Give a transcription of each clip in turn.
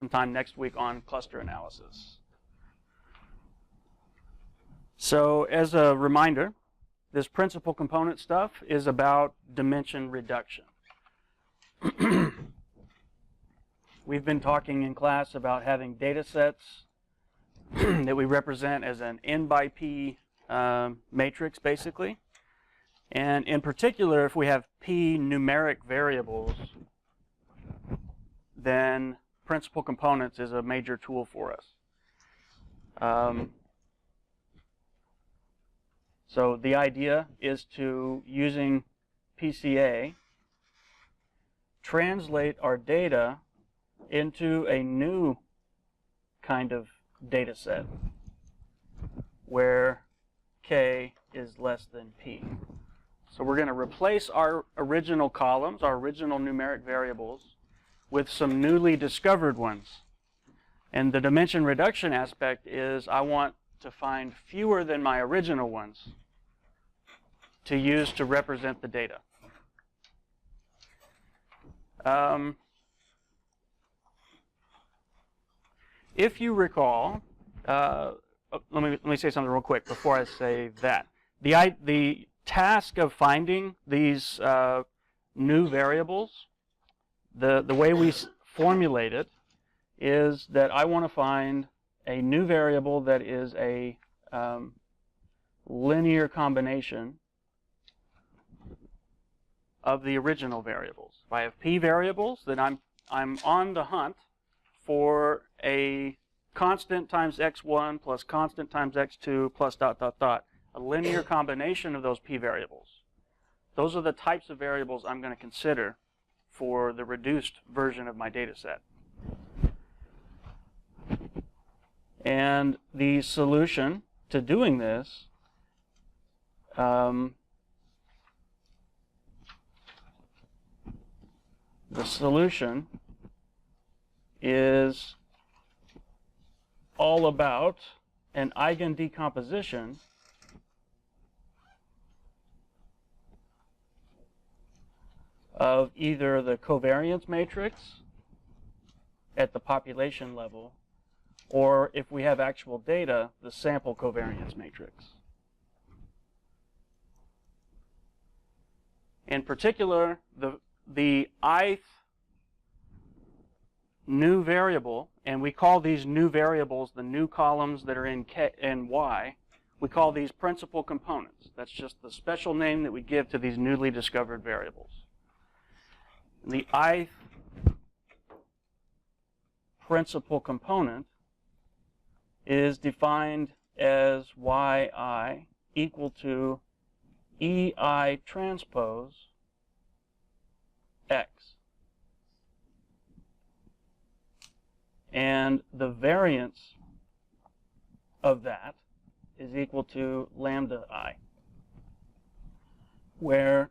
sometime next week on cluster analysis. So as a reminder, this principal component stuff is about dimension reduction. We've been talking in class about having data sets that we represent as an n by p matrix, basically. And in particular, if we have p numeric variables, then principal components is a major tool for us. So the idea is to, using PCA, translate our data into a new kind of data set where k is less than p. So we're going to replace our original columns, our original numeric variables, with some newly discovered ones. And the dimension reduction aspect is I want to find fewer than my original ones to use to represent the data. If you recall, let me say something real quick before I say that. The task of finding these new variables, the way we formulate it is that I want to find a new variable that is a linear combination of the original variables. If I have p variables, then I'm on the hunt for a constant times x1 plus constant times x2 plus ... a linear combination of those p variables. Those are the types of variables I'm going to consider for the reduced version of my data set. And the solution to doing this is all about an Eigen decomposition of either the covariance matrix at the population level, or if we have actual data, the sample covariance matrix. In particular, the ith new variable, and we call these new variables the new columns that are in K and Y, we call these principal components. That's just the special name that we give to these newly discovered variables. The ith principal component is defined as yi equal to ei transpose x. And the variance of that is equal to lambda I, where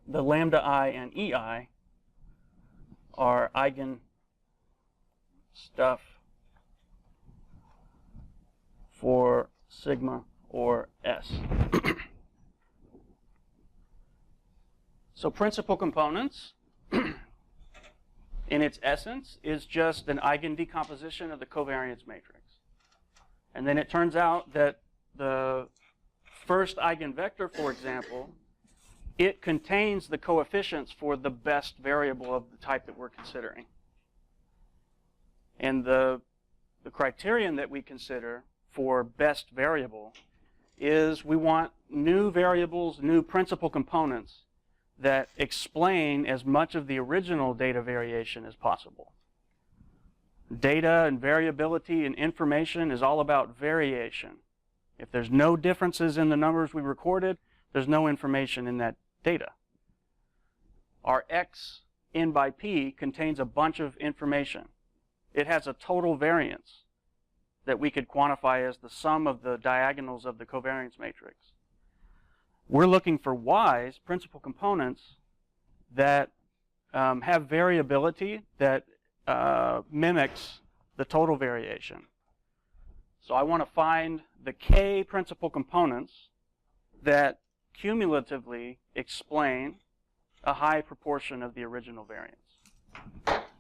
the lambda I and ei are eigen stuff for sigma or S. So principal components, in its essence, is just an Eigen decomposition of the covariance matrix. And then it turns out that the first eigenvector, for example, it contains the coefficients for the best variable of the type that we're considering. And the criterion that we consider for best variable is we want new variables, new principal components that explain as much of the original data variation as possible. Data and variability and information is all about variation. If there's no differences in the numbers we recorded, there's no information in that data. Our x n by p contains a bunch of information. It has a total variance that we could quantify as the sum of the diagonals of the covariance matrix. We're looking for y's, principal components, that have variability that mimics the total variation. So I want to find the k principal components that cumulatively explain a high proportion of the original variance.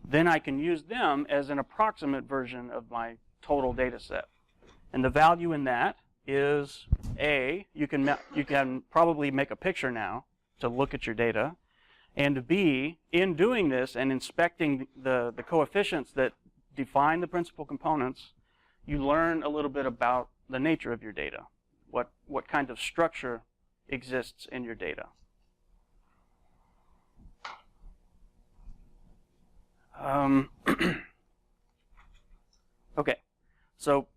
then I can use them as an approximate version of my total data set. And the value in that is A, you can probably make a picture now to look at your data, and B, in doing this and inspecting the coefficients that define the principal components, you learn a little bit about the nature of your data, what kind of structure exists in your data. Okay, so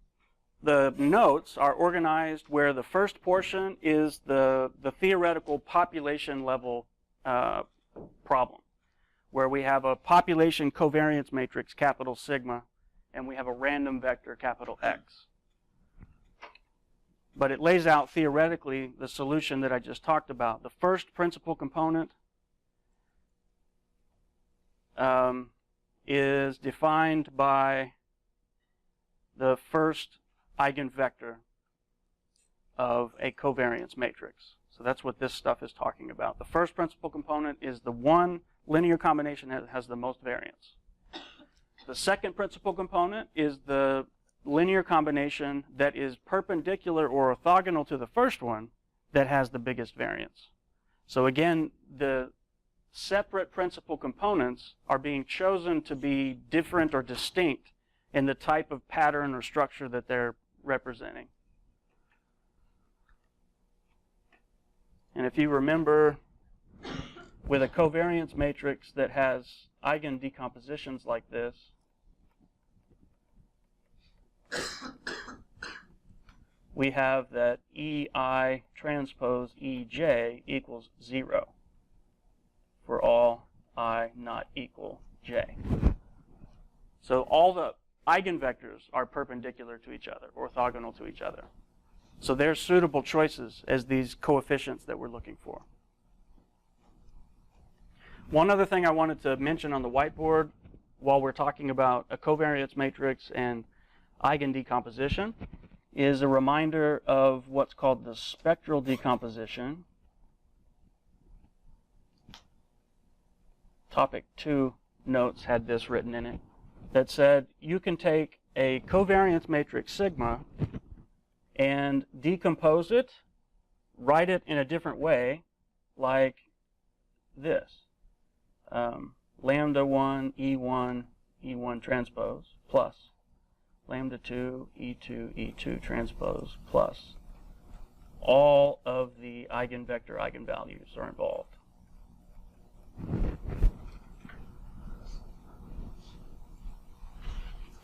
the notes are organized where the first portion is the theoretical population level problem, where we have a population covariance matrix, capital sigma, and we have a random vector, capital X. But it lays out theoretically the solution that I just talked about. The first principal component is defined by the first eigenvector of a covariance matrix. So that's what this stuff is talking about. The first principal component is the one linear combination that has the most variance. The second principal component is the linear combination that is perpendicular or orthogonal to the first one that has the biggest variance. So again, the separate principal components are being chosen to be different or distinct in the type of pattern or structure that they're representing. And if you remember, with a covariance matrix that has eigen decompositions like this, we have that EI transpose EJ equals 0 for all I not equal J. So all the eigenvectors are perpendicular to each other, orthogonal to each other. So they're suitable choices as these coefficients that we're looking for. One other thing I wanted to mention on the whiteboard while we're talking about a covariance matrix and eigen decomposition is a reminder of what's called the spectral decomposition. Topic 2 notes had this written in it that said you can take a covariance matrix sigma and decompose it, write it in a different way, like this. Lambda 1, E1, E1 transpose, plus lambda 2, E2, E2 transpose, plus all of the eigenvector eigenvalues are involved.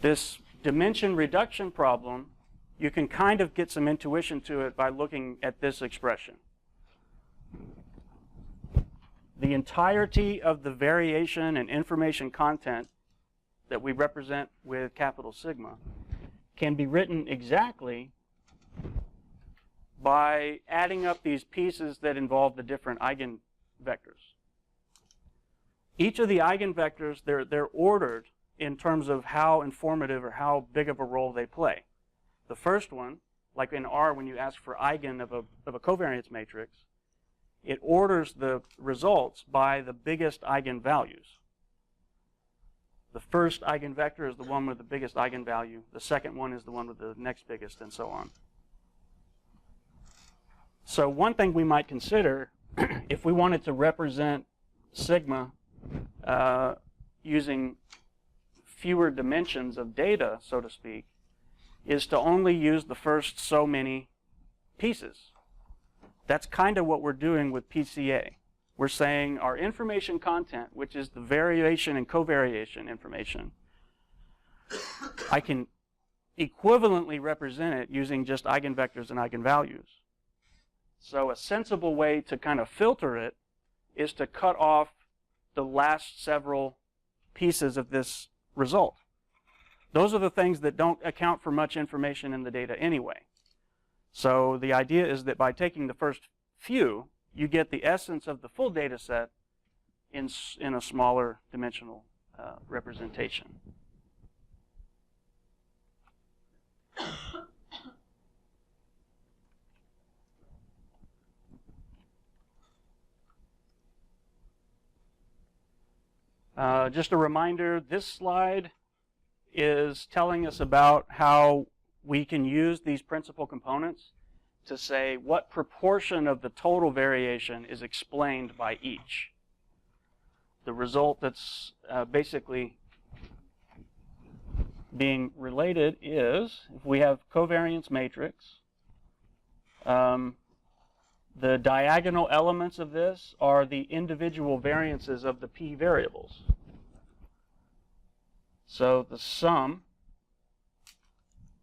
This dimension reduction problem, you can kind of get some intuition to it by looking at this expression. The entirety of the variation and information content that we represent with capital sigma can be written exactly by adding up these pieces that involve the different eigenvectors. Each of the eigenvectors, they're ordered in terms of how informative or how big of a role they play. The first one, like in R when you ask for eigen of a covariance matrix, it orders the results by the biggest eigenvalues. The first eigenvector is the one with the biggest eigenvalue. The second one is the one with the next biggest, and so on. So one thing we might consider, if we wanted to represent sigma using fewer dimensions of data, so to speak, is to only use the first so many pieces. That's kind of what we're doing with PCA. We're saying our information content, which is the variation and covariation information, I can equivalently represent it using just eigenvectors and eigenvalues. So a sensible way to kind of filter it is to cut off the last several pieces of this result. Those are the things that don't account for much information in the data anyway. So the idea is that by taking the first few, you get the essence of the full data set in a smaller dimensional representation. Just a reminder, this slide is telling us about how we can use these principal components to say what proportion of the total variation is explained by each. The result that's basically being related is, if we have covariance matrix, the diagonal elements of this are the individual variances of the p variables. So the sum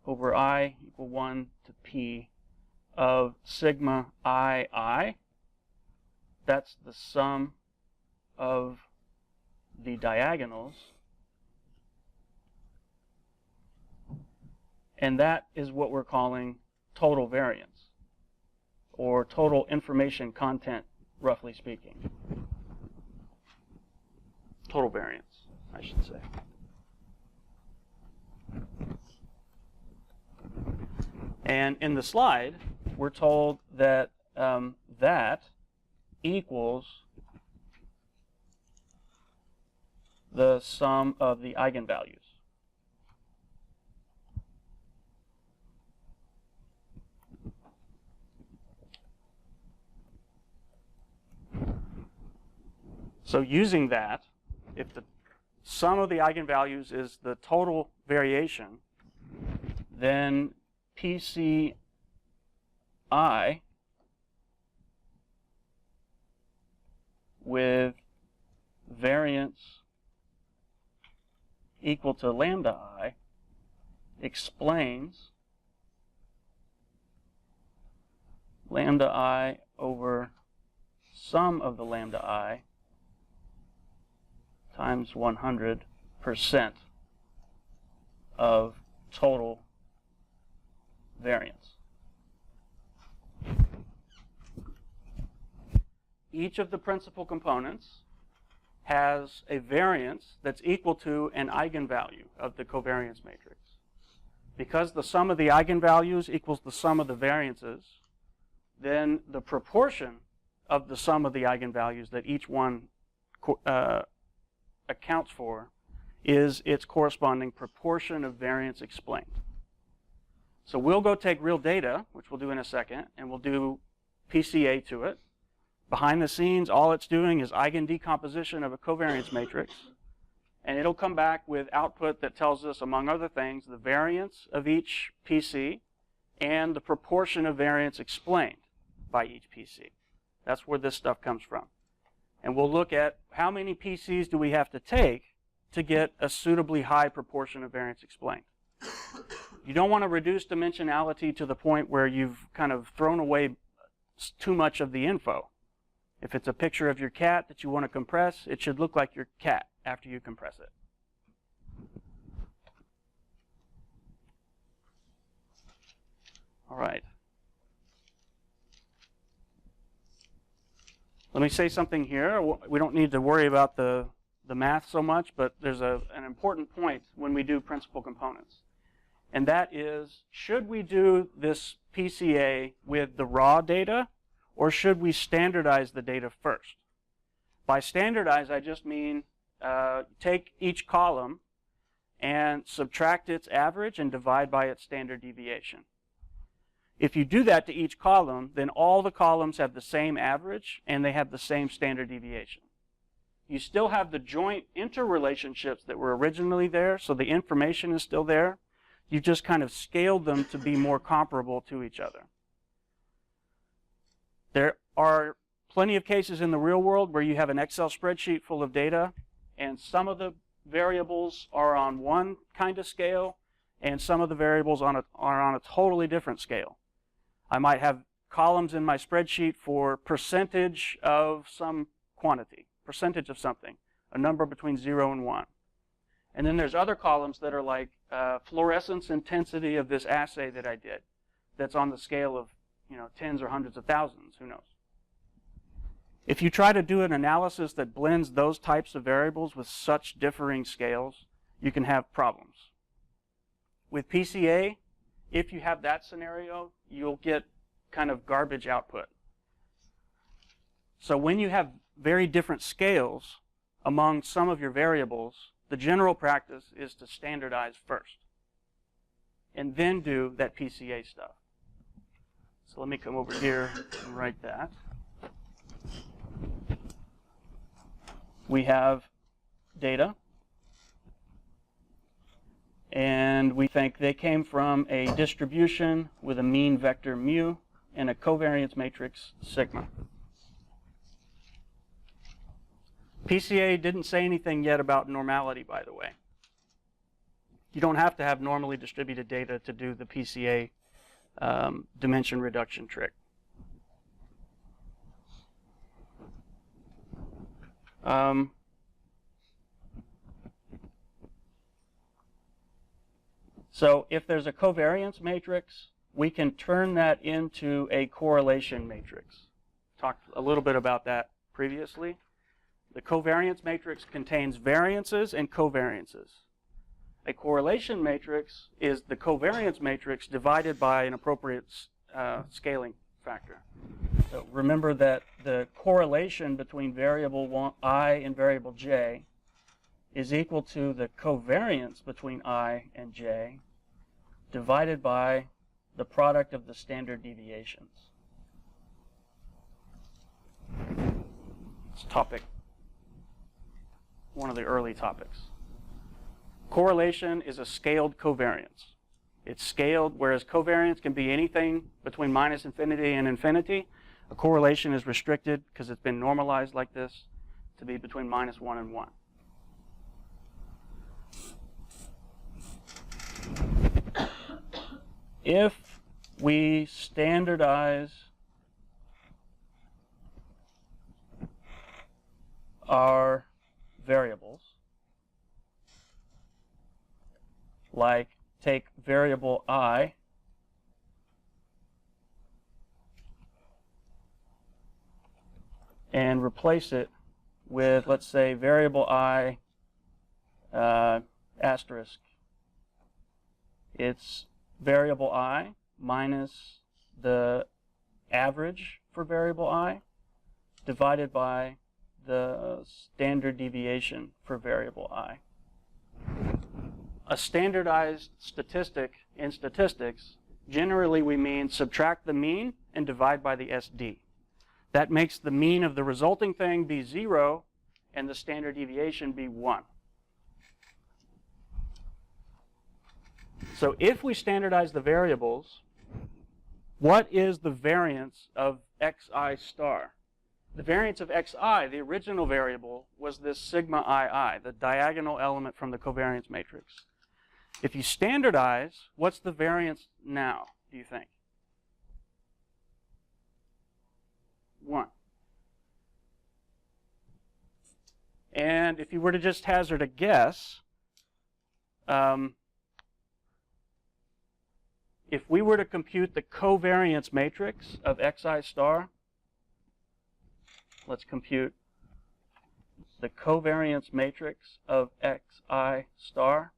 over I equal 1 to p of sigma I, that's the sum of the diagonals, and that is what we're calling total variance, or total information content, roughly speaking. Total variance, I should say. And in the slide, we're told that that equals the sum of the eigenvalues. So using that, if the sum of the eigenvalues is the total variation, then PCI with variance equal to lambda I explains lambda I over sum of the lambda I times 100% of total variance. Each of the principal components has a variance that's equal to an eigenvalue of the covariance matrix. Because the sum of the eigenvalues equals the sum of the variances, then the proportion of the sum of the eigenvalues that each one accounts for is its corresponding proportion of variance explained. So we'll go take real data, which we'll do in a second, and we'll do PCA to it. Behind the scenes, all it's doing is Eigen Decomposition of a covariance matrix, and it'll come back with output that tells us, among other things, the variance of each PC and the proportion of variance explained by each PC. That's where this stuff comes from. And we'll look at how many PCs do we have to take to get a suitably high proportion of variance explained. You don't want to reduce dimensionality to the point where you've kind of thrown away too much of the info. If it's a picture of your cat that you want to compress, it should look like your cat after you compress it. All right. Let me say something here. We don't need to worry about the math so much, but there's an important point when we do principal components. And that is, should we do this PCA with the raw data, or should we standardize the data first? By standardize, I just mean take each column and subtract its average and divide by its standard deviation. If you do that to each column, then all the columns have the same average and they have the same standard deviation. You still have the joint interrelationships that were originally there, so the information is still there. You just kind of scaled them to be more comparable to each other. There are plenty of cases in the real world where you have an Excel spreadsheet full of data, and some of the variables are on one kind of scale, and some of the variables are on a totally different scale. I might have columns in my spreadsheet for percentage of some quantity, percentage of something, a number between 0 and 1. And then there's other columns that are like fluorescence intensity of this assay that I did, that's on the scale of tens or hundreds of thousands, who knows. If you try to do an analysis that blends those types of variables with such differing scales, you can have problems. With PCA, if you have that scenario, you'll get kind of garbage output. So when you have very different scales among some of your variables, the general practice is to standardize first and then do that PCA stuff. So let me come over here and write that. We have data, and we think they came from a distribution with a mean vector mu and a covariance matrix sigma. PCA didn't say anything yet about normality, by the way. You don't have to have normally distributed data to do the PCA dimension reduction trick. So if there's a covariance matrix, we can turn that into a correlation matrix. Talked a little bit about that previously. The covariance matrix contains variances and covariances. A correlation matrix is the covariance matrix divided by an appropriate scaling factor. So remember that the correlation between variable I and variable j is equal to the covariance between I and j divided by the product of the standard deviations. It's topic, one of the early topics. Correlation is a scaled covariance. It's scaled, whereas covariance can be anything between minus infinity and infinity. A correlation is restricted, because it's been normalized like this, to be between minus 1 and 1. If we standardize our variables, like take variable I and replace it with, let's say, variable I asterisk. It's variable I minus the average for variable I divided by the standard deviation for variable I. A standardized statistic in statistics, generally we mean subtract the mean and divide by the SD. That makes the mean of the resulting thing be 0 and the standard deviation be 1. So if we standardize the variables, what is the variance of xi star? The variance of xi, the original variable, was this sigma ii, the diagonal element from the covariance matrix. If you standardize, what's the variance now, do you think? 1. And if you were to just hazard a guess, if we were to compute the covariance matrix of xi star, let's compute the covariance matrix of xi star.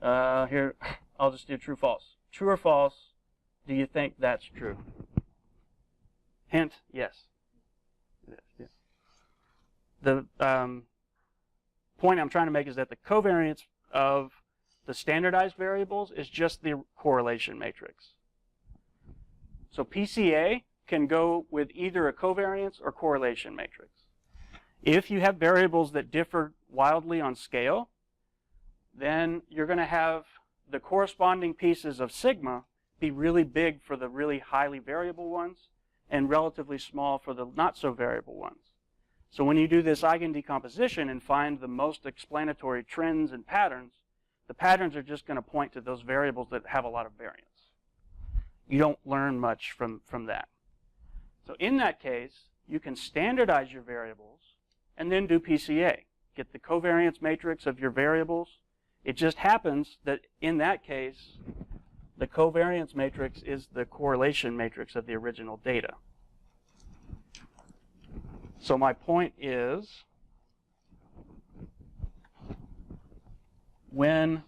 Here, I'll just do true, false. True or false, do you think that's true? Hint, yes. The point I'm trying to make is that the covariance of the standardized variables is just the correlation matrix. So PCA can go with either a covariance or correlation matrix. If you have variables that differ wildly on scale, then you're going to have the corresponding pieces of sigma be really big for the really highly variable ones and relatively small for the not so variable ones. So when you do this Eigen decomposition and find the most explanatory trends and patterns, the patterns are just going to point to those variables that have a lot of variance. You don't learn much from that. So in that case, you can standardize your variables and then do PCA. Get the covariance matrix of your variables. It just happens that in that case, the covariance matrix is the correlation matrix of the original data. So my point is, when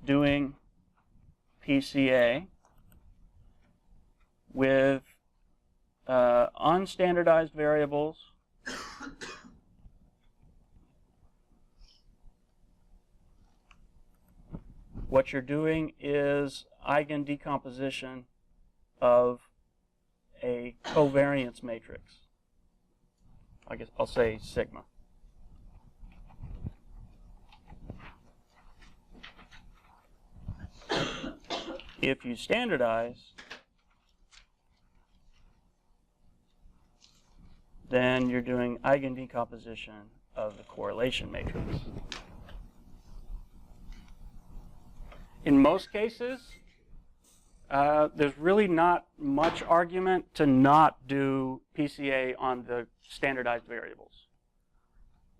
doing PCA with unstandardized variables, what you're doing is Eigen decomposition of a covariance matrix. I guess I'll say sigma. If you standardize, then you're doing Eigen decomposition of the correlation matrix. In most cases, there's really not much argument to not do PCA on the standardized variables.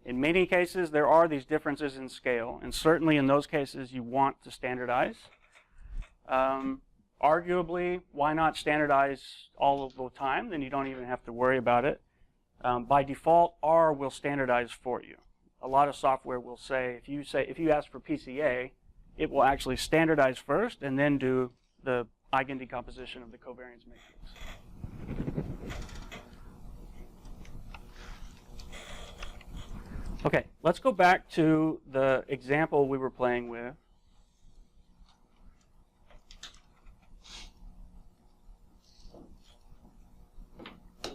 In many cases, there are these differences in scale, and certainly in those cases, you want to standardize. Arguably, why not standardize all of the time? Then you don't even have to worry about it. By default, R will standardize for you. A lot of software will say if you ask for PCA, it will actually standardize first and then do the Eigen decomposition of the covariance matrix. Okay, let's go back to the example we were playing with.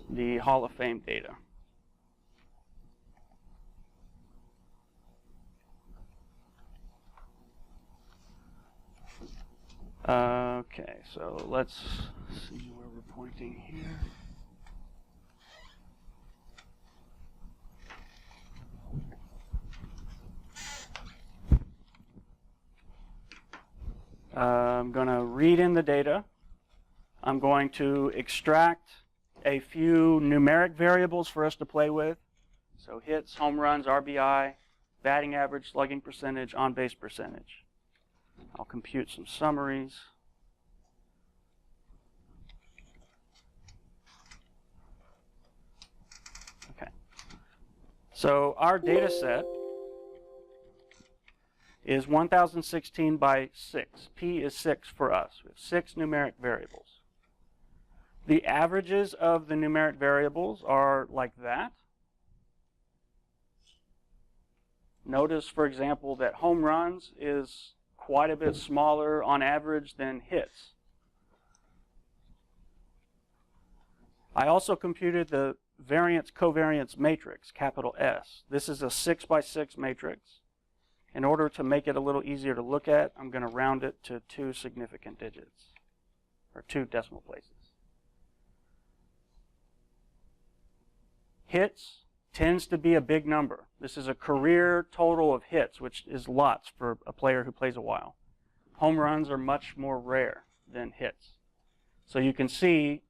The Hall of Fame data. Okay, so let's see where we're pointing here. I'm going to read in the data. I'm going to extract a few numeric variables for us to play with. So hits, home runs, RBI, batting average, slugging percentage, on-base percentage. I'll compute some summaries. Okay. So our data set is 1016 by 6. P is 6 for us. We have 6 numeric variables. The averages of the numeric variables are like that. Notice, for example, that home runs is quite a bit smaller on average than hits. I also computed the variance covariance matrix, capital S. This is a 6 by 6 matrix. In order to make it a little easier to look at, I'm going to round it to 2 significant digits, or 2 decimal places. Hits tends to be a big number. This is a career total of hits, which is lots for a player who plays a while. Home runs are much more rare than hits. So you can see,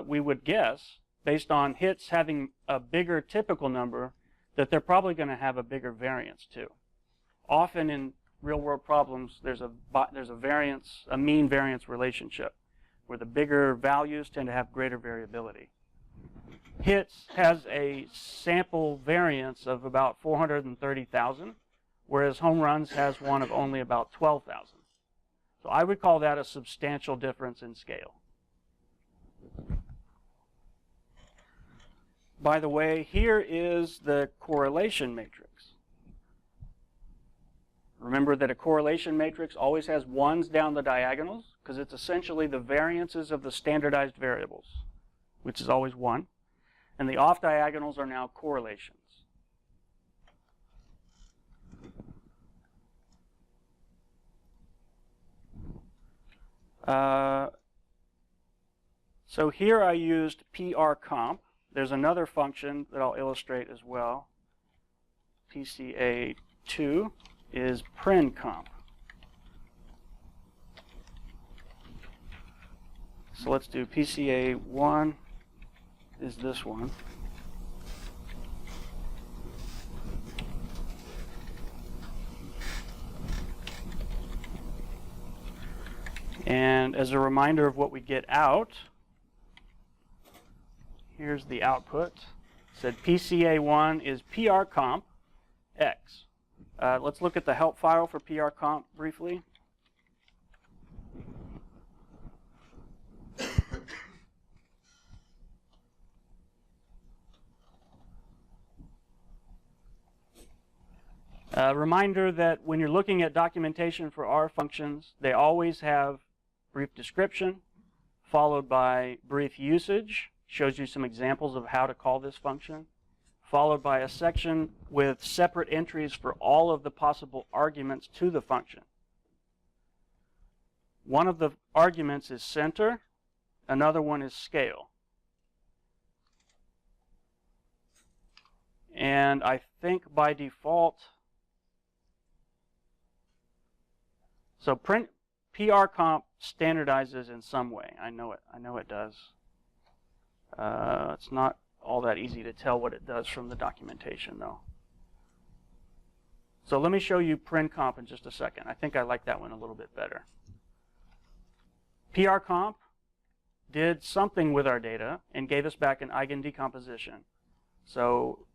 we would guess, based on hits having a bigger typical number, that they're probably going to have a bigger variance too. Often in real-world problems, there's a variance, a mean variance relationship, where the bigger values tend to have greater variability. Hits has a sample variance of about 430,000, whereas home runs has one of only about 12,000. So I would call that a substantial difference in scale. By the way, here is the correlation matrix. Remember that a correlation matrix always has ones down the diagonals, because it's essentially the variances of the standardized variables, which is always 1. And the off diagonals are now correlations. So here I used PRComp. There's another function that I'll illustrate as well. PCA2 is PrenComp. So let's do PCA1 is this one. And as a reminder of what we get out, here's the output. It said PCA1 is PRComp X. Let's look at the help file for PRComp briefly. Reminder that when you're looking at documentation for R functions, they always have brief description followed by brief usage, shows you some examples of how to call this function, followed by a section with separate entries for all of the possible arguments to the function. One of the arguments is center, another one is scale. And I think by default, so PRComp standardizes in some way. I know it does. It's not all that easy to tell what it does from the documentation, though. So let me show you PRComp in just a second. I think I like that one a little bit better. PRComp did something with our data and gave us back an Eigen Decomposition. So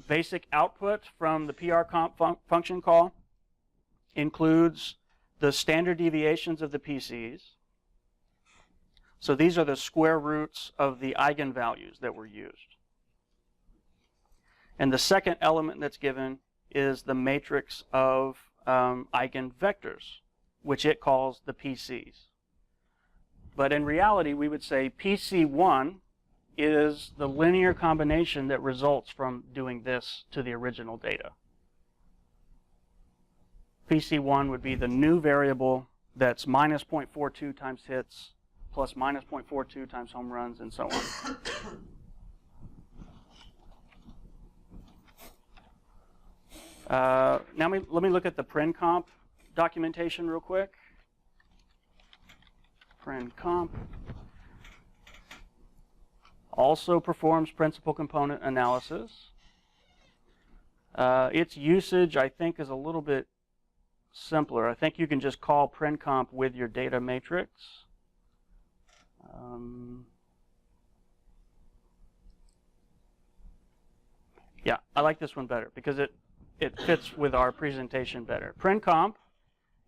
basic output from the PRComp function call includes the standard deviations of the PCs. So these are the square roots of the eigenvalues that were used. And the second element that's given is the matrix of Eigen Vectors, which it calls the PCs. But in reality, we would say PC1 is the linear combination that results from doing this to the original data. PC1 would be the new variable that's minus 0.42 times hits plus minus 0.42 times home runs and so on. Now let me look at the PRComp documentation real quick. PRComp also performs principal component analysis. Its usage, I think, is a little bit simpler. I think you can just call PRComp with your data matrix. Yeah, I like this one better because it fits with our presentation better. PRComp,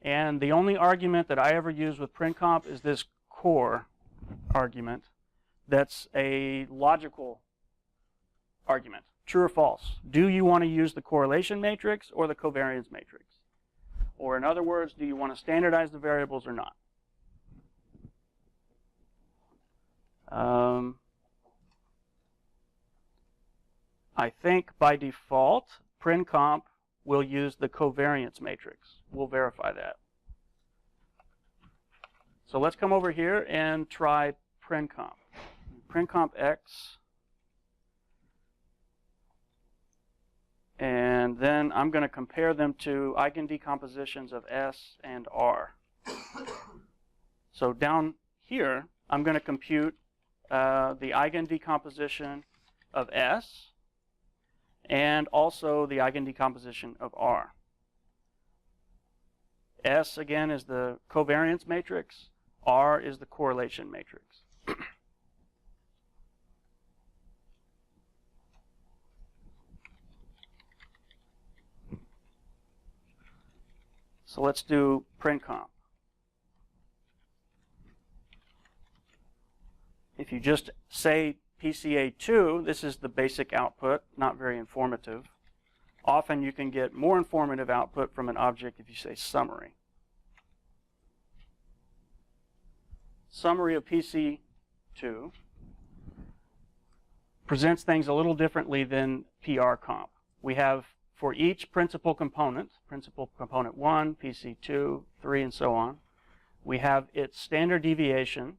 and the only argument that I ever use with PRComp is this core argument. That's a logical argument, true or false. Do you want to use the correlation matrix or the covariance matrix? Or in other words, do you want to standardize the variables or not? I think by default, PRComp will use the covariance matrix. We'll verify that. So let's come over here and try PRComp. PRComp X. And then I'm going to compare them to Eigen Decompositions of S and R. So down here, I'm going to compute the Eigen Decomposition of S and also the Eigen Decomposition of R. S, again, is the covariance matrix. R is the correlation matrix. So let's do PRComp. If you just say PCA2, this is the basic output, not very informative. Often you can get more informative output from an object if you say summary. Summary of PC2 presents things a little differently than PRComp. We have for each principal component 1, PC2, 3, and so on, we have its standard deviation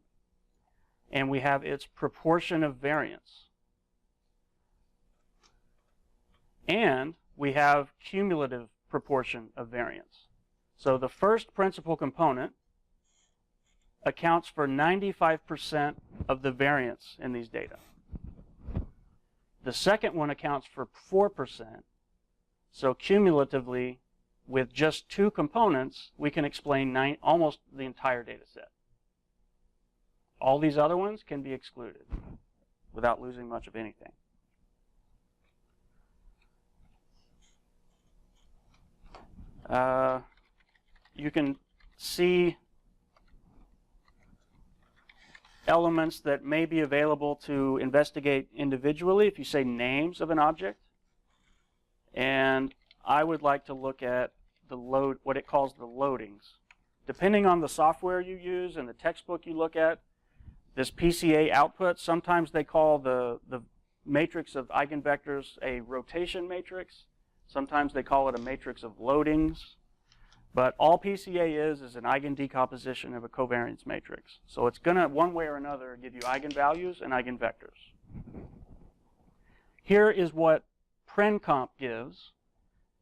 and we have its proportion of variance. And we have cumulative proportion of variance. So the first principal component accounts for 95% of the variance in these data. The second one accounts for 4%. So cumulatively, with just 2 components, we can explain almost the entire data set. All these other ones can be excluded without losing much of anything. You can see elements that may be available to investigate individually if you say names of an object. And I would like to look at what it calls the loadings. Depending on the software you use and the textbook you look at, this PCA output, sometimes they call the matrix of eigenvectors a rotation matrix. Sometimes they call it a matrix of loadings. But all PCA is an eigen decomposition of a covariance matrix. So it's going to, one way or another, give you eigenvalues and eigenvectors. Here is what PrenComp gives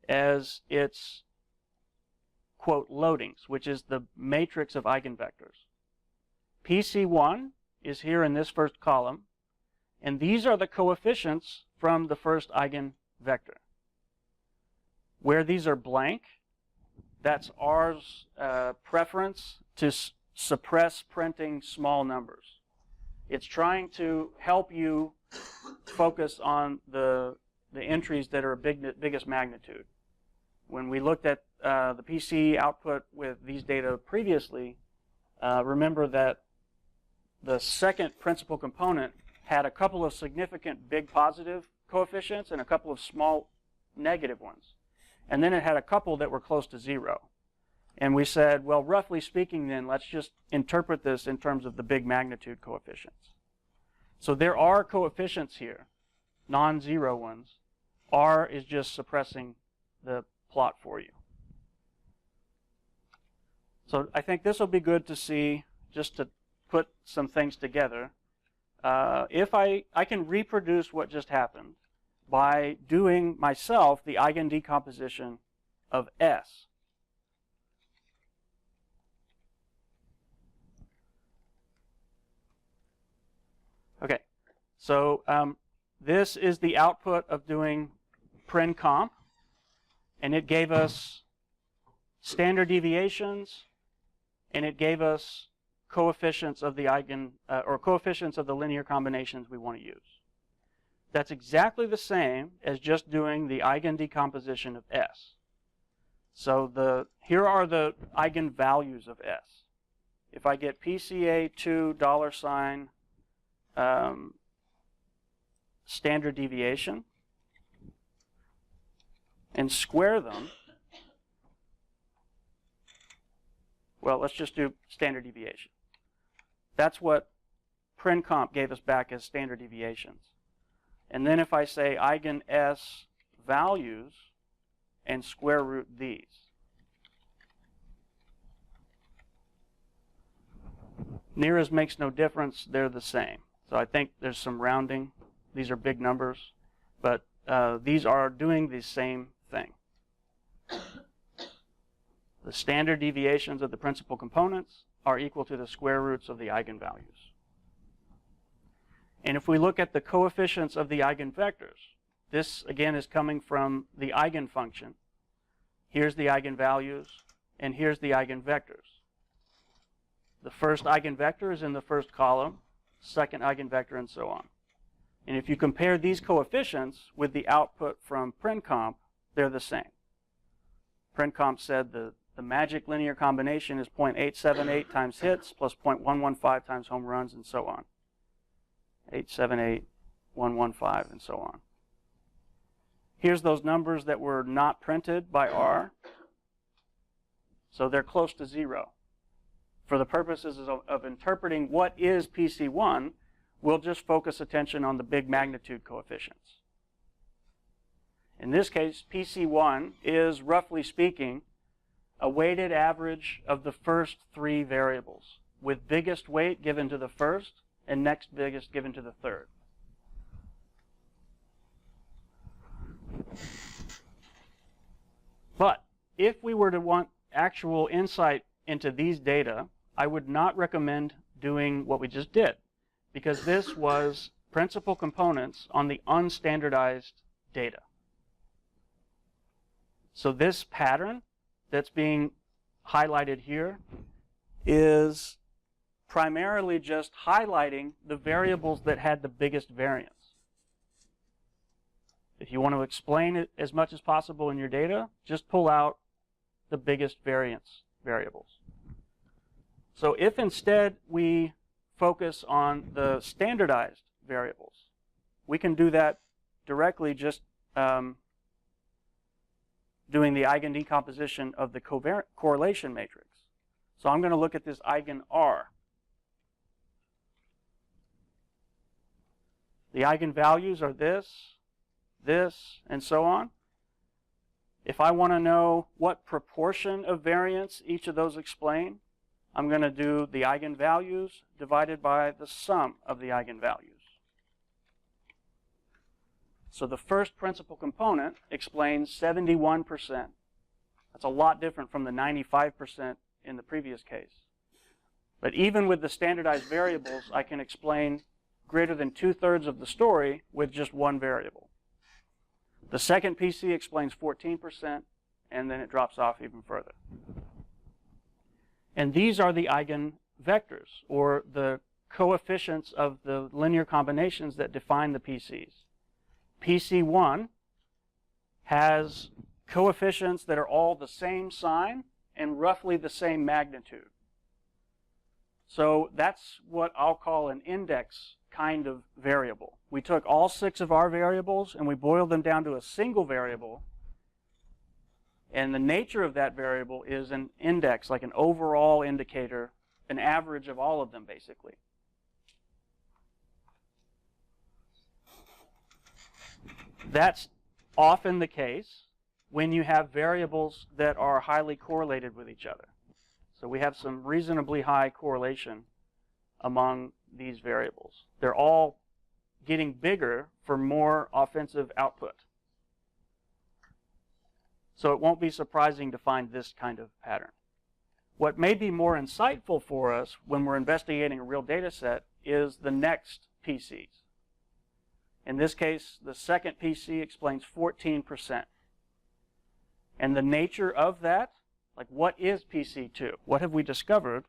as its, quote, loadings, which is the matrix of eigenvectors. PC1 is here in this first column, and these are the coefficients from the first eigenvector. Where these are blank, that's R's preference to suppress printing small numbers. It's trying to help you focus on the entries that are biggest magnitude. When we looked at the PC output with these data previously, remember that the second principal component had a couple of significant big positive coefficients and a couple of small negative ones. And then it had a couple that were close to 0. And we said, well, roughly speaking then, let's just interpret this in terms of the big magnitude coefficients. So there are coefficients here, non-zero ones. R is just suppressing the plot for you. So I think this will be good to see, just to put some things together. If I can reproduce what just happened by doing myself the Eigen Decomposition of S. Okay, so this is the output of doing PrenComp, and it gave us standard deviations, and it gave us coefficients of the coefficients of the linear combinations we want to use. That's exactly the same as just doing the Eigen Decomposition of S. So here are the eigenvalues of S. If I get PCA2 $, standard deviation and square them, well, let's just do standard deviation. That's what PrenComp gave us back as standard deviations. And then if I say eigen S values and square root these, near as makes no difference, they're the same. So I think there's some rounding. These are big numbers, but these are doing the same thing. The standard deviations of the principal components are equal to the square roots of the eigenvalues. And if we look at the coefficients of the eigenvectors, this again is coming from the eigenfunction. Here's the eigenvalues, and here's the eigenvectors. The first eigenvector is in the first column, second eigenvector, and so on. And if you compare these coefficients with the output from PrenComp, they're the same. PrenComp said the magic linear combination is 0.878 times hits plus 0.115 times home runs, and so on. 878, 115, and so on. Here's those numbers that were not printed by R. So they're close to 0. For the purposes of interpreting what is PC1, we'll just focus attention on the big magnitude coefficients. In this case, PC1 is, roughly speaking, a weighted average of the first 3 variables, with biggest weight given to the first and next biggest given to the third. But if we were to want actual insight into these data, I would not recommend doing what we just did, because this was principal components on the unstandardized data. So this pattern that's being highlighted here is primarily just highlighting the variables that had the biggest variance. If you want to explain it as much as possible in your data, just pull out the biggest variance variables. So if instead we focus on the standardized variables, we can do that directly just doing the Eigen decomposition of the correlation matrix. So I'm going to look at this Eigen R. The eigenvalues are this, this, and so on. If I want to know what proportion of variance each of those explain, I'm going to do the eigenvalues divided by the sum of the eigenvalues. So the first principal component explains 71%. That's a lot different from the 95% in the previous case. But even with the standardized variables, I can explain greater than 2/3 of the story with just one variable. The second PC explains 14%, and then it drops off even further. And these are the Eigen Vectors, or the coefficients of the linear combinations that define the PCs. PC1 has coefficients that are all the same sign and roughly the same magnitude. So that's what I'll call an index kind of variable. We took all 6 of our variables and we boiled them down to a single variable. And the nature of that variable is an index, like an overall indicator, an average of all of them, basically. That's often the case when you have variables that are highly correlated with each other. So we have some reasonably high correlation among these variables. They're all getting bigger for more offensive output. So it won't be surprising to find this kind of pattern. What may be more insightful for us when we're investigating a real data set is the next PCs. In this case, the second PC explains 14%. And the nature of that, like what is PC2? What have we discovered?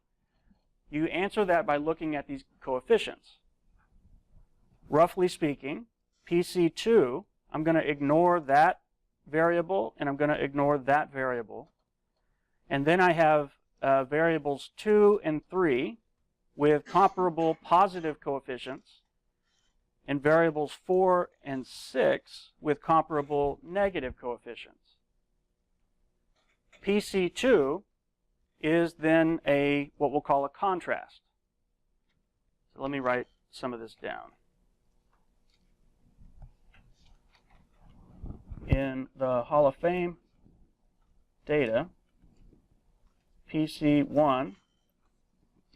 You answer that by looking at these coefficients. Roughly speaking, PC2, I'm going to ignore that variable and I'm going to ignore that variable. And then I have variables 2 and 3 with comparable positive coefficients, and variables 4 and 6 with comparable negative coefficients. PC2 is then what we'll call a contrast. So let me write some of this down. In the Hall of Fame data, PC1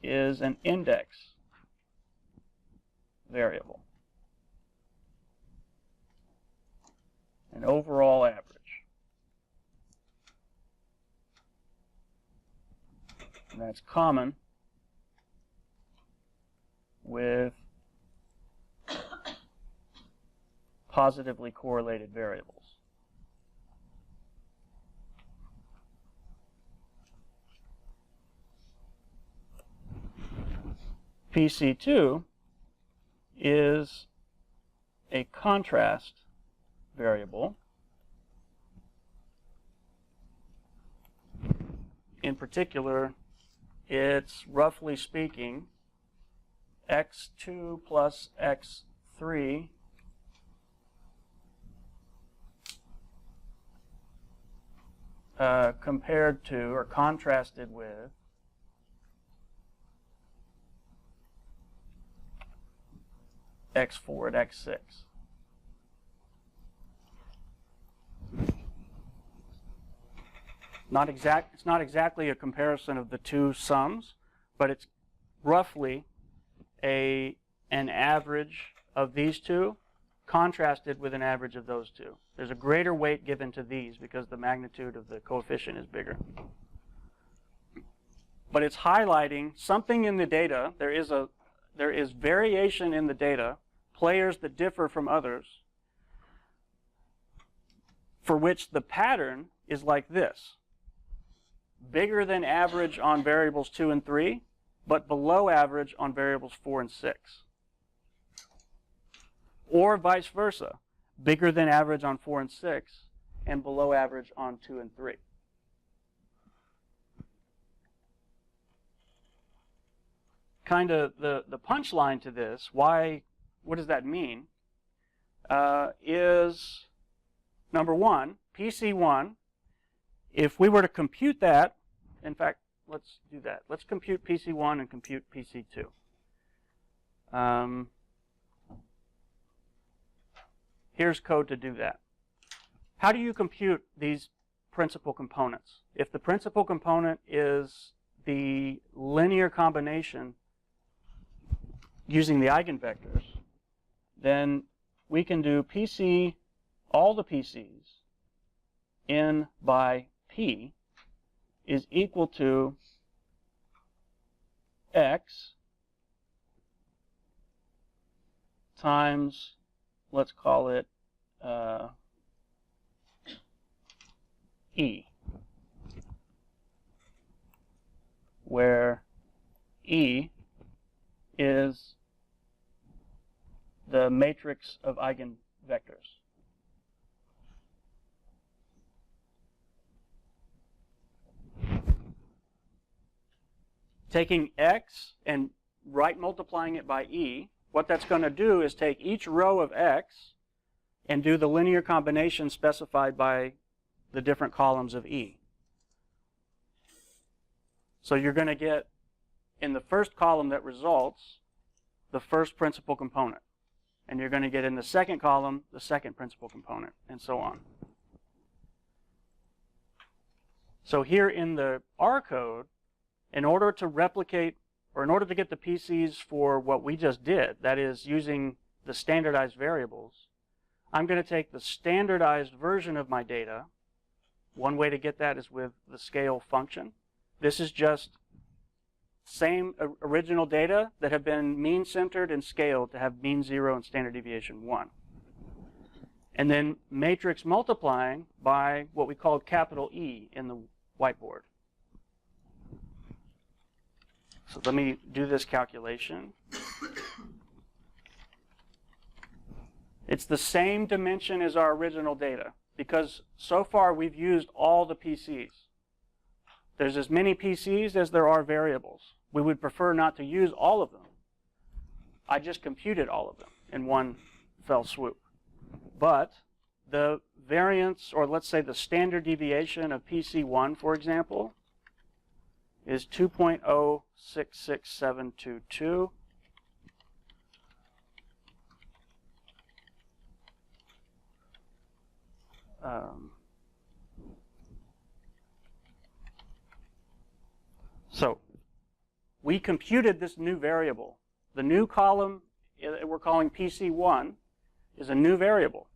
is an index variable, an overall average. And that's common with positively correlated variables. PC2 is a contrast variable. In particular, it's roughly speaking x2 plus x3 compared to or contrasted with x4 at x6. It's not exactly a comparison of the two sums, but it's roughly an average of these two contrasted with an average of those two. There's a greater weight given to these because the magnitude of the coefficient is bigger. But it's highlighting something in the data. There is variation in the data, players that differ from others, for which the pattern is like this. Bigger than average on variables 2 and 3, but below average on variables 4 and 6. Or vice versa, bigger than average on 4 and 6, and below average on 2 and 3. Kind of the punchline to this, what does that mean, is number one, PC1 If we were to compute that, in fact, let's do that. Let's compute PC1 and compute PC2. Here's code to do that. How do you compute these principal components? If the principal component is the linear combination using the eigenvectors, then we can do PC, all the PCs, n by p is equal to x times, let's call it E, where E is the matrix of eigenvectors. Taking x and right multiplying it by E, what that's going to do is take each row of x and do the linear combination specified by the different columns of E. So you're going to get, in the first column that results, the first principal component. And you're going to get in the second column, the second principal component, and so on. So here in the R code, in order to replicate, or in order to get the PCs for what we just did, that is using the standardized variables, I'm going to take the standardized version of my data. One way to get that is with the scale function. This is just same original data that have been mean centered and scaled to have mean 0 and standard deviation 1. And then matrix multiplying by what we call capital E in the whiteboard. So let me do this calculation. It's the same dimension as our original data, because so far we've used all the PCs. There's as many PCs as there are variables. We would prefer not to use all of them. I just computed all of them in one fell swoop. But the variance, or let's say the standard deviation of PC1, for example, is 2.066722. So we computed this new variable. The new column that we're calling PC1 is a new variable.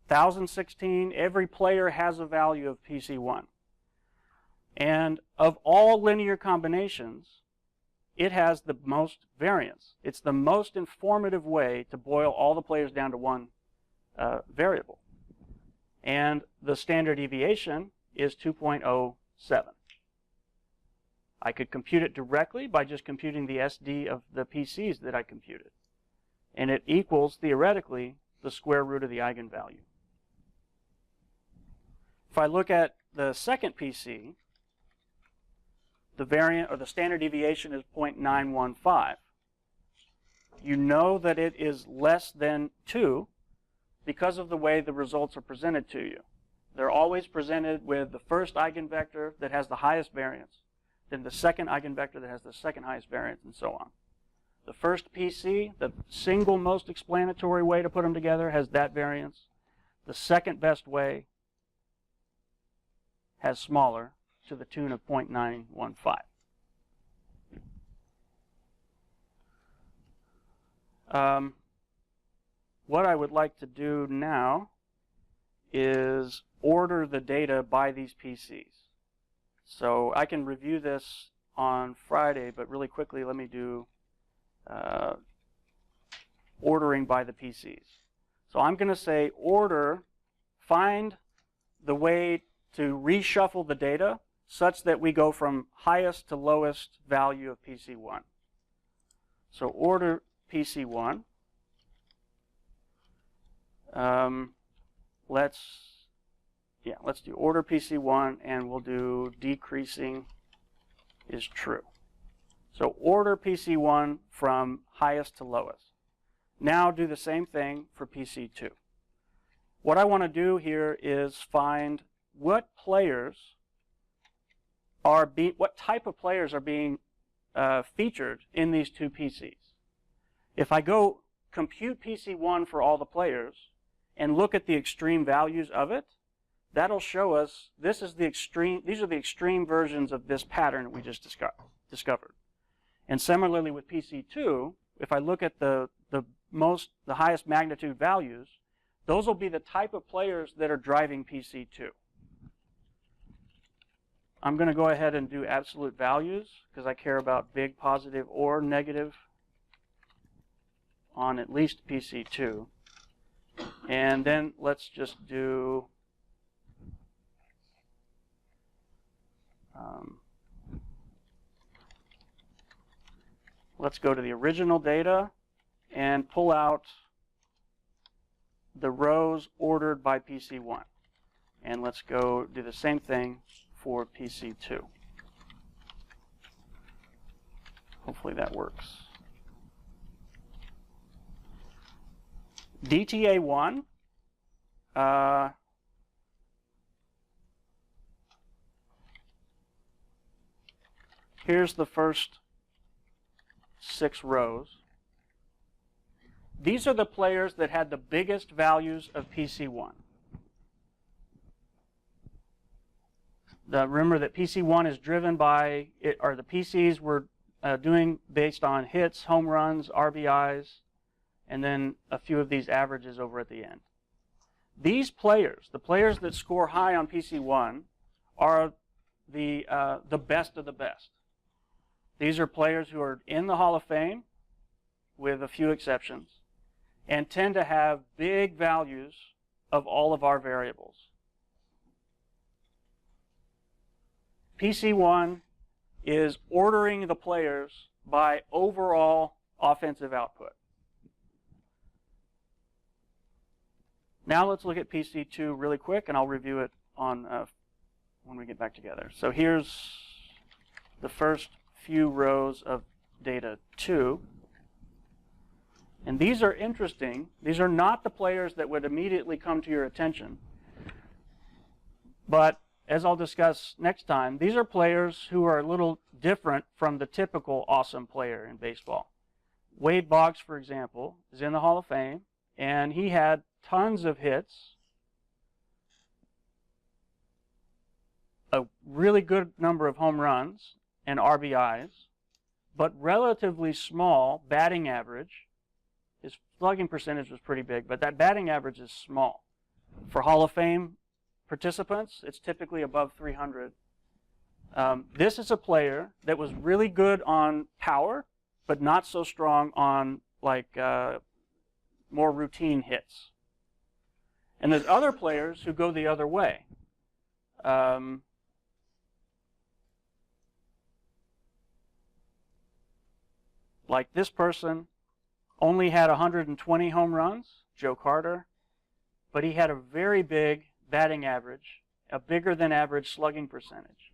1016, every player has a value of PC1. And of all linear combinations, it has the most variance. It's the most informative way to boil all the players down to one variable. And the standard deviation is 2.07. I could compute it directly by just computing the SD of the PCs that I computed. And it equals, theoretically, the square root of the eigenvalue. If I look at the second PC, the variant or the standard deviation is 0.915. You know that it is less than 2 because of the way the results are presented to you. They're always presented with the first eigenvector that has the highest variance, then the second eigenvector that has the second highest variance, and so on. The first PC, the single most explanatory way to put them together, has that variance. The second best way has smaller, to the tune of 0.915. What I would like to do now is order the data by these PCs. So I can review this on Friday, but really quickly let me do ordering by the PCs. So I'm going to say order, find the way to reshuffle the data such that we go from highest to lowest value of PC1. So order PC1. Let's do order PC1, and we'll do decreasing is true. So order PC1 from highest to lowest. Now do the same thing for PC2. What I want to do here is find what players what type of players are being featured in these two PCs. If I go compute PC1 for all the players and look at the extreme values of it, that'll show us these are the extreme versions of this pattern we just discovered. And similarly with PC2, if I look at the highest magnitude values, those will be the type of players that are driving PC2. I'm going to go ahead and do absolute values because I care about big positive or negative on at least PC2. And then let's just do let's go to the original data and pull out the rows ordered by PC1. And let's go do the same thing for PC2. Hopefully that works. DTA1, here's the first 6 rows. These are the players that had the biggest values of PC1. Remember that PC1 is driven by, or the PCs were doing based on hits, home runs, RBIs, and then a few of these averages over at the end. These players, the players that score high on PC1, are the best of the best. These are players who are in the Hall of Fame, with a few exceptions, and tend to have big values of all of our variables. PC1 is ordering the players by overall offensive output. Now let's look at PC2 really quick, and I'll review it on when we get back together. So here's the first few rows of data 2. And these are interesting. These are not the players that would immediately come to your attention. But as I'll discuss next time, these are players who are a little different from the typical awesome player in baseball. Wade Boggs, for example, is in the Hall of Fame, and he had tons of hits, a really good number of home runs and RBIs, but relatively small batting average. His slugging percentage was pretty big, but that batting average is small. For Hall of Fame participants, it's typically above 300. This is a player that was really good on power, but not so strong on more routine hits. And there's other players who go the other way. Like this person only had 120 home runs, Joe Carter, but he had a very big batting average, a bigger than average slugging percentage.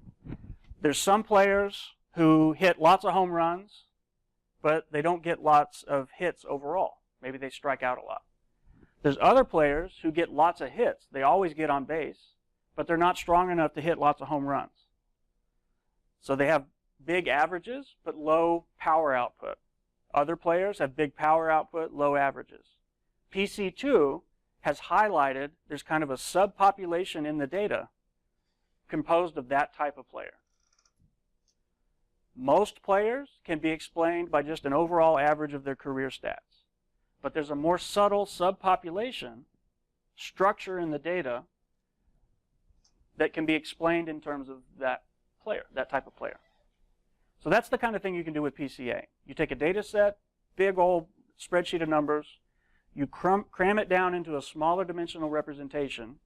There's some players who hit lots of home runs, but they don't get lots of hits overall. Maybe they strike out a lot. There's other players who get lots of hits. They always get on base, but they're not strong enough to hit lots of home runs. So they have big averages, but low power output. Other players have big power output, low averages. PC2 has highlighted there's kind of a subpopulation in the data composed of that type of player. Most players can be explained by just an overall average of their career stats. But there's a more subtle subpopulation structure in the data that can be explained in terms of that player, that type of player. So that's the kind of thing you can do with PCA. You take a data set, big old spreadsheet of numbers, you cram it down into a smaller dimensional representation,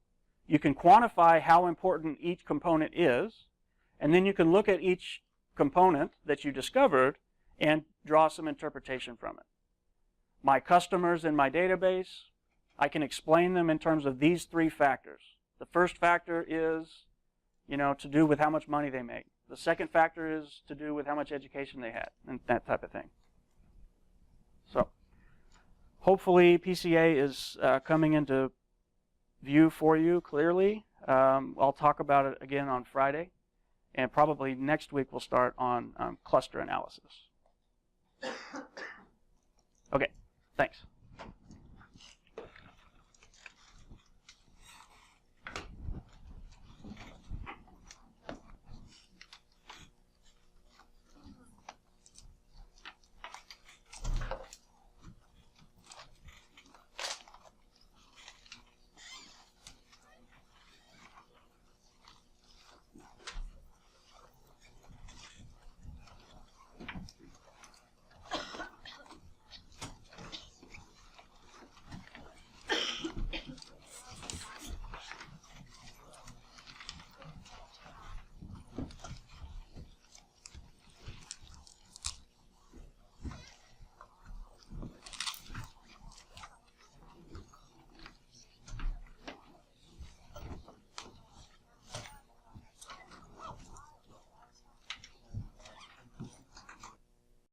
you can quantify how important each component is, and then you can look at each component that you discovered and draw some interpretation from it. My customers in my database, I can explain them in terms of these 3 factors. The first factor is, to do with how much money they make. The second factor is to do with how much education they had, and that type of thing. So hopefully PCA is coming into view for you clearly. I'll talk about it again on Friday. And probably next week we'll start on cluster analysis. Okay, thanks.